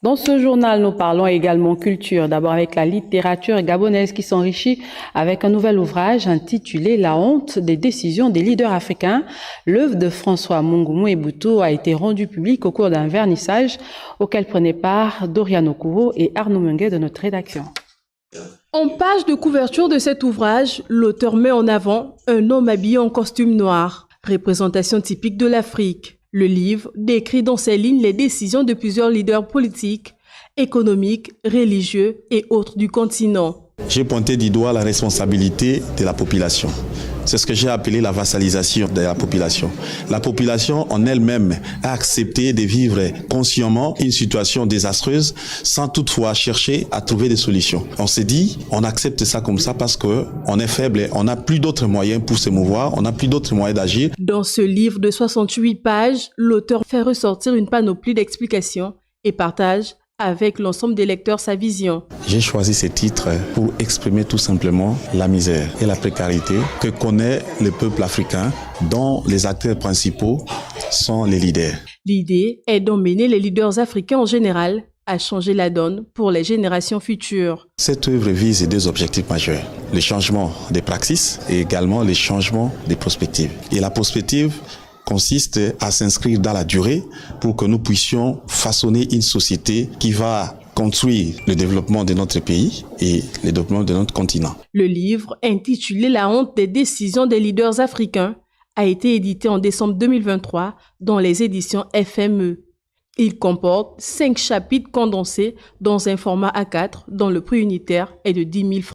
Dans ce journal, nous parlons également culture, d'abord avec la littérature gabonaise qui s'enrichit avec un nouvel ouvrage intitulé « La honte des décisions des leaders africains ». L'œuvre de François Mongoumou Ebouto a été rendue publique au cours d'un vernissage auquel prenaient part Dorian Okubo et Arnaud Munguet de notre rédaction. En page de couverture de cet ouvrage, l'auteur met en avant un homme habillé en costume noir, représentation typique de l'Afrique. Le livre décrit dans ses lignes les décisions de plusieurs leaders politiques, économiques, religieux et autres du continent. J'ai pointé du doigt la responsabilité de la population. C'est ce que j'ai appelé la vassalisation de la population. La population en elle-même a accepté de vivre consciemment une situation désastreuse sans toutefois chercher à trouver des solutions. On s'est dit, on accepte ça comme ça parce qu'on est faible, on n'a plus d'autres moyens pour se mouvoir, on n'a plus d'autres moyens d'agir. Dans ce livre de 68 pages, l'auteur fait ressortir une panoplie d'explications et partage avec l'ensemble des lecteurs sa vision. J'ai choisi ce titre pour exprimer tout simplement la misère et la précarité que connaît le peuple africain, dont les acteurs principaux sont les leaders. L'idée est d'emmener les leaders africains en général à changer la donne pour les générations futures. Cette œuvre vise deux objectifs majeurs, le changement des praxis et également le changement des perspectives. Et la perspective consiste à s'inscrire dans la durée pour que nous puissions façonner une société qui va construire le développement de notre pays et le développement de notre continent. Le livre, intitulé « La honte des décisions des leaders africains », a été édité en décembre 2023 dans les éditions FME. Il comporte 5 chapitres condensés dans un format A4 dont le prix unitaire est de 10 000 francs.